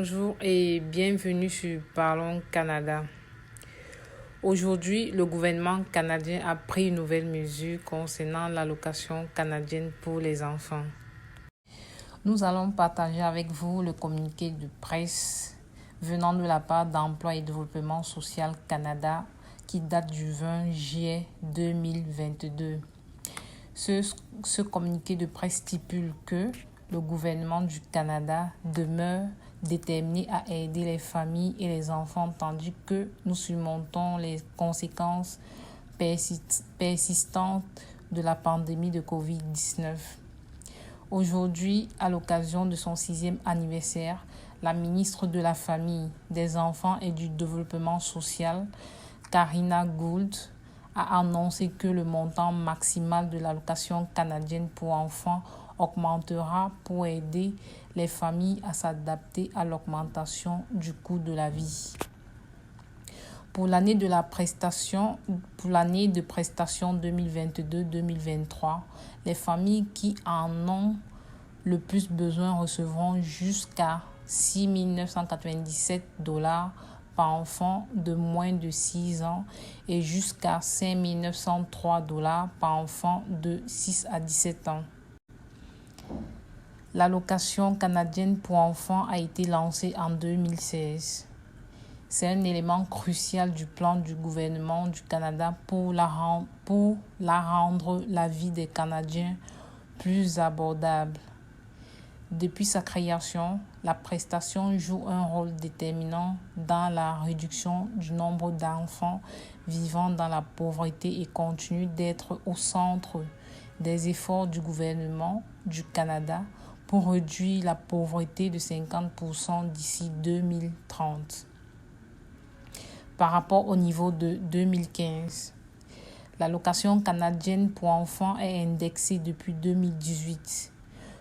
Bonjour et bienvenue sur Parlons Canada. Aujourd'hui, le gouvernement canadien a pris une nouvelle mesure concernant l'allocation canadienne pour les enfants. Nous allons partager avec vous le communiqué de presse venant de la part d'Emploi et Développement Social Canada qui date du 20 juillet 2022. Ce communiqué de presse stipule que le gouvernement du Canada demeure déterminé à aider les familles et les enfants tandis que nous surmontons les conséquences persistantes de la pandémie de COVID-19. Aujourd'hui, à l'occasion de son 6e anniversaire, la ministre de la Famille, des Enfants et du Développement social, Karina Gould, a annoncé que le montant maximal de l'allocation canadienne pour enfants augmentera pour aider les familles à s'adapter à l'augmentation du coût de la vie. Pour l'année de prestation 2022-2023, les familles qui en ont le plus besoin recevront jusqu'à 6 997 $ par enfant de moins de 6 ans et jusqu'à 5 903 $ par enfant de 6 à 17 ans. L'allocation canadienne pour enfants a été lancée en 2016. C'est un élément crucial du plan du gouvernement du Canada pour rendre la vie des Canadiens plus abordable. Depuis sa création, la prestation joue un rôle déterminant dans la réduction du nombre d'enfants vivant dans la pauvreté et continue d'être au centre des efforts du gouvernement du Canada pour réduire la pauvreté de 50% d'ici 2030. Par rapport au niveau de 2015, l'allocation canadienne pour enfants est indexée depuis 2018.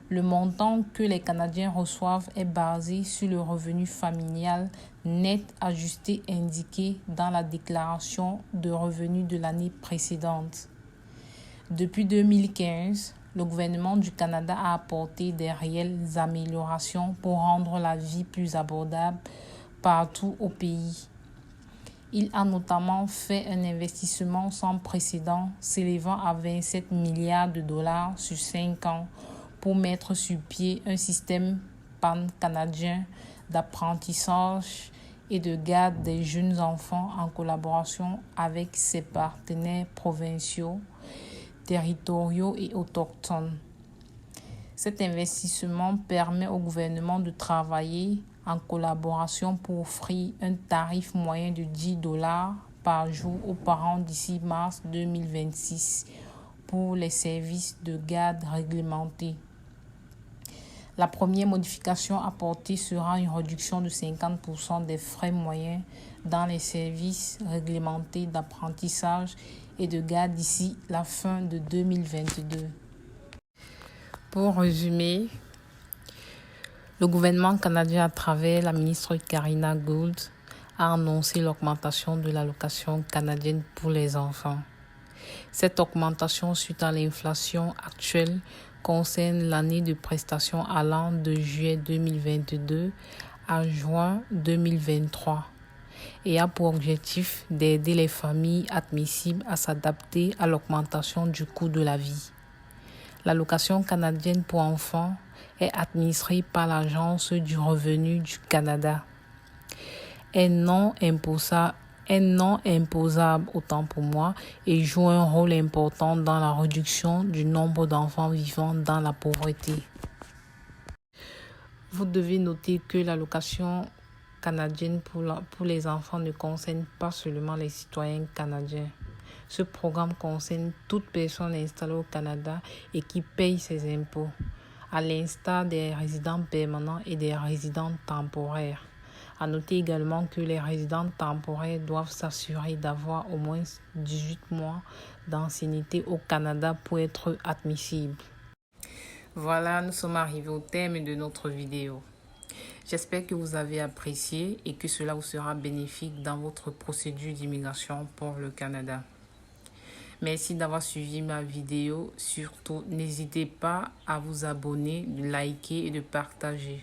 Le montant que les Canadiens reçoivent est basé sur le revenu familial net ajusté indiqué dans la déclaration de revenus de l'année précédente. Depuis 2015, le gouvernement du Canada a apporté des réelles améliorations pour rendre la vie plus abordable partout au pays. Il a notamment fait un investissement sans précédent s'élevant à 27 milliards de dollars sur 5 ans pour mettre sur pied un système pan-canadien d'apprentissage et de garde des jeunes enfants en collaboration avec ses partenaires provinciaux, territoriaux et autochtones. Cet investissement permet au gouvernement de travailler en collaboration pour offrir un tarif moyen de 10 $ par jour aux parents d'ici mars 2026 pour les services de garde réglementés. La première modification apportée sera une réduction de 50% des frais moyens dans les services réglementés d'apprentissage et de garde d'ici la fin de 2022. Pour résumer, le gouvernement canadien, à travers la ministre Karina Gould, a annoncé l'augmentation de l'allocation canadienne pour les enfants. Cette augmentation, suite à l'inflation actuelle, concerne l'année de prestation allant de juillet 2022 à juin 2023 et a pour objectif d'aider les familles admissibles à s'adapter à l'augmentation du coût de la vie. L'allocation canadienne pour enfants est administrée par l'Agence du revenu du Canada. Est non imposable autant pour moi et joue un rôle important dans la réduction du nombre d'enfants vivant dans la pauvreté. Vous devez noter que l'allocation canadienne pour les enfants ne concerne pas seulement les citoyens canadiens. Ce programme concerne toute personne installée au Canada et qui paye ses impôts, à l'instar des résidents permanents et des résidents temporaires. À noter également que les résidents temporaires doivent s'assurer d'avoir au moins 18 mois d'ancienneté au Canada pour être admissibles. Voilà, nous sommes arrivés au terme de notre vidéo. J'espère que vous avez apprécié et que cela vous sera bénéfique dans votre procédure d'immigration pour le Canada. Merci d'avoir suivi ma vidéo. Surtout, n'hésitez pas à vous abonner, de liker et de partager.